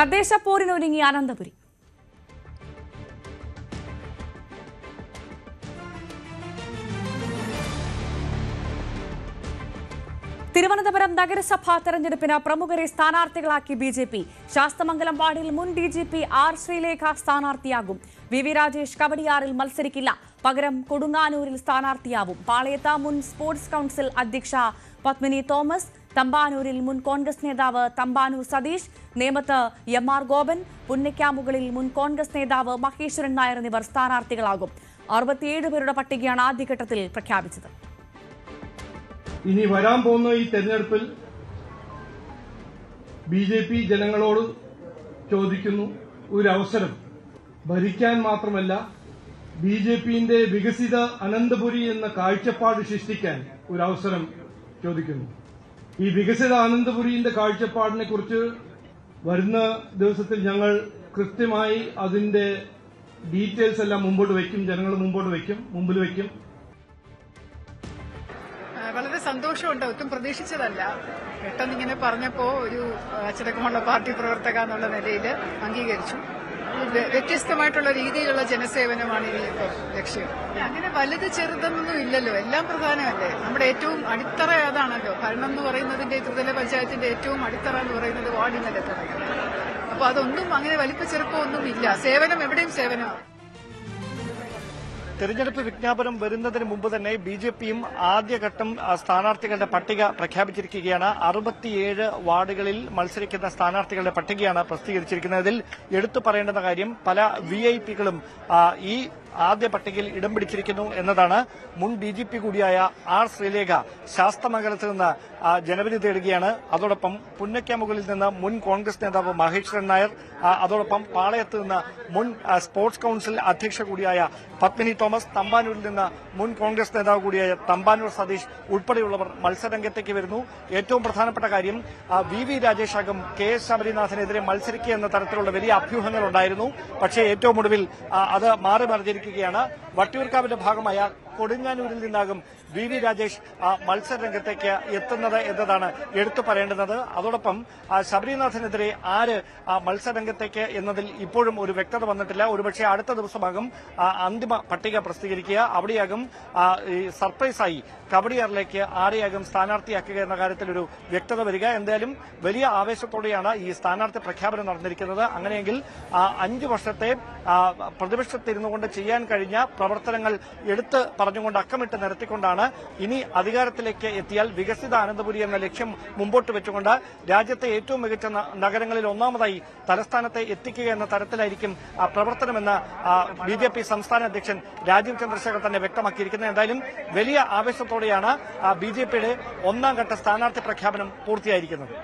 തദ്ദേശ പോരിനൊരുങ്ങി അനന്തപുരി. തിരുവനന്തപുരം നഗരസഭാ തെരഞ്ഞെടുപ്പിന് പ്രമുഖരെ സ്ഥാനാർത്ഥികളാക്കി ബിജെപി. ശാസ്തമംഗലം വാർഡിൽ മുൻ ഡിജിപി ആർ ശ്രീലേഖ സ്ഥാനാർത്ഥിയാകും. വി രാജേഷ് കവടിയാറിൽ മത്സരിക്കില്ല, പകരം കൊടുങ്ങാനൂരിൽ സ്ഥാനാർത്ഥിയാവും. പാളയത്ത് മുൻ സ്പോർട്സ് കൌൺസിൽ അധ്യക്ഷ പത്മിനി തോമസ്, തമ്പാനൂരിൽ മുൻ കോൺഗ്രസ് നേതാവ് തമ്പാനൂർ സതീഷ്, നേമത്ത് എം.ആർ. ഗോപൻ, പുന്നയ്ക്കാമുകളിൽ മുൻ കോൺഗ്രസ് നേതാവ് മഹേശ്വരൻ നായർ എന്നിവർ സ്ഥാനാർത്ഥികളാകും. 67 പേരുടെ പട്ടികയാണ് ആദ്യഘട്ടത്തിൽ പ്രഖ്യാപിച്ചത്. ഇനി വരാൻ പോകുന്ന ഈ തെരഞ്ഞെടുപ്പിൽ ബിജെപി ജനങ്ങളോട് ചോദിക്കുന്നു ഒരു അവസരം. ഭരിക്കാൻ മാത്രമല്ല, ബിജെപിന്റെ വികസിത അനന്തപുരി എന്ന കാഴ്ചപ്പാട് സൃഷ്ടിക്കാൻ ഒരു അവസരം ചോദിക്കുന്നു. ഈ വികസിത അനന്തപുരിന്റെ കാഴ്ചപ്പാടിനെ കുറിച്ച് വരുന്ന ദിവസത്തിൽ ഞങ്ങൾ കൃത്യമായി അതിന്റെ ഡീറ്റെയിൽസ് എല്ലാം മുമ്പോട്ട് വയ്ക്കും, ജനങ്ങൾ മുമ്പിൽ വയ്ക്കും. വളരെ സന്തോഷമുണ്ട്. ഒട്ടും പ്രതീക്ഷിച്ചതല്ല. പെട്ടെന്ന് ഇങ്ങനെ പറഞ്ഞപ്പോ ഒരു അച്ചടക്കമുള്ള പാർട്ടി പ്രവർത്തക എന്നുള്ള നിലയിൽ അംഗീകരിച്ചു. വ്യത്യസ്തമായിട്ടുള്ള രീതിയിലുള്ള ജനസേവനമാണ് ഇനി ഇപ്പോൾ ലക്ഷ്യം. അങ്ങനെ വലുത് ചെറുതെന്നൊന്നും ഇല്ലല്ലോ, എല്ലാം പ്രധാനമല്ലേ. നമ്മുടെ ഏറ്റവും അടിത്തറ അതാണല്ലോ. ഭരണം എന്ന് പറയുന്നതിന്റെ ത്രിതല പഞ്ചായത്തിന്റെ ഏറ്റവും അടിത്തറ എന്ന് പറയുന്നത് വാർഡിൽ നിന്നല്ലേ തുടങ്ങുന്നത്. അപ്പൊ അതൊന്നും അങ്ങനെ വലിപ്പ ചെറുപ്പമൊന്നും ഇല്ല. സേവനം എവിടെയും സേവനമാണ്. തെരഞ്ഞെടുപ്പ് വിജ്ഞാപനം വരുന്നതിന് മുമ്പ് തന്നെ ബിജെപിയും ആദ്യഘട്ടം സ്ഥാനാർത്ഥികളുടെ പട്ടിക പ്രഖ്യാപിച്ചിരിക്കുകയാണ്. 67 വാർഡുകളിൽ മത്സരിക്കുന്ന സ്ഥാനാർത്ഥികളുടെ പട്ടികയാണ് പ്രസിദ്ധീകരിച്ചിരിക്കുന്നത്. ഇതിൽ എടുത്തു പറയേണ്ടുന്ന കാര്യം, പല വിഐപികളും ഈ ആദ്യ പട്ടികയിൽ ഇടം പിടിച്ചിരിക്കുന്നു എന്നതാണ്. മുൻ ഡിജിപി കൂടിയായ ആർ ശ്രീലേഖ ശാസ്തമംഗലത്ത് നിന്ന് ജനവിധി തേടുകയാണ്. അതോടൊപ്പം പുന്നയ്ക്കാമുകളിൽ നിന്ന് മുൻ കോൺഗ്രസ് നേതാവ് മഹേശ്വരൻ നായർ, അതോടൊപ്പം പാളയത്ത് നിന്ന് മുൻ സ്പോർട്സ് കൌൺസിൽ അധ്യക്ഷ കൂടിയായ പത്മിനി തോമസ്, തമ്പാനൂരിൽ നിന്ന് മുൻ കോൺഗ്രസ് നേതാവ് കൂടിയായ തമ്പാനൂർ സതീഷ് ഉൾപ്പെടെയുള്ളവർ മത്സരരംഗത്തേക്ക് വരുന്നു. ഏറ്റവും പ്രധാനപ്പെട്ട കാര്യം, വി രാജേഷാകും കെ എസ് ശബരിനാഥനെതിരെ മത്സരിക്കുക എന്ന തരത്തിലുള്ള വലിയ അഭ്യൂഹങ്ങളുണ്ടായിരുന്നു. പക്ഷേ ഏറ്റവും ഒടുവിൽ അത് മാറി മറിഞ്ഞിരിക്കുകയാണ്. വട്ടിയൂർക്കാവിന്റെ ഭാഗമായ കൊടുങ്ങാനൂരിൽ നിന്നാകും വി രാജേഷ് മത്സരരംഗത്തേക്ക് എത്തുന്നത് എന്നതാണ് എടുത്തു പറയേണ്ടുന്നത്. അതോടൊപ്പം ശബരിനാഥനെതിരെ ആര് മത്സരരംഗത്തേക്ക് എന്നതിൽ ഇപ്പോഴും ഒരു വ്യക്തത വന്നിട്ടില്ല. ഒരുപക്ഷെ അടുത്ത ദിവസമാകും അന്തിമ പട്ടിക പ്രസിദ്ധീകരിക്കുക. അവിടെയാകും സർപ്രൈസായി കവടിയാറിലേക്ക് ആരെയാകും സ്ഥാനാർത്ഥിയാക്കുക എന്ന കാര്യത്തിൽ ഒരു വ്യക്തത വരിക. എന്തായാലും വലിയ ആവേശത്തോടെയാണ് ഈ സ്ഥാനാർത്ഥി പ്രഖ്യാപനം നടന്നിരിക്കുന്നത്. അങ്ങനെയെങ്കിൽ 5 വർഷത്തെ പ്രതിപക്ഷത്തിരുന്നുകൊണ്ട് ചെയ്യാൻ കഴിഞ്ഞ പ്രവർത്തനങ്ങൾ എടുത്ത് പറഞ്ഞുകൊണ്ട് അക്കമിട്ട് നിരത്തിക്കൊണ്ടാണ് ഇനി അധികാരത്തിലേക്ക് എത്തിയാൽ വികസിത അനന്തപുരി എന്ന ലക്ഷ്യം മുമ്പോട്ട് വെച്ചുകൊണ്ട് രാജ്യത്തെ ഏറ്റവും മികച്ച നഗരങ്ങളിൽ ഒന്നാമതായി തലസ്ഥാനത്തെ എത്തിക്കുക എന്ന തരത്തിലായിരിക്കും പ്രവർത്തനമെന്ന് ബിജെപി സംസ്ഥാന അധ്യക്ഷൻ രാജീവ് ചന്ദ്രശേഖർ തന്നെ വ്യക്തമാക്കിയിരിക്കുന്നത്. എന്തായാലും വലിയ ആവേശത്തോടെയാണ് ബിജെപിയുടെ 1ാം ഘട്ട സ്ഥാനാർത്ഥി പ്രഖ്യാപനം പൂർത്തിയായിരിക്കുന്നത്.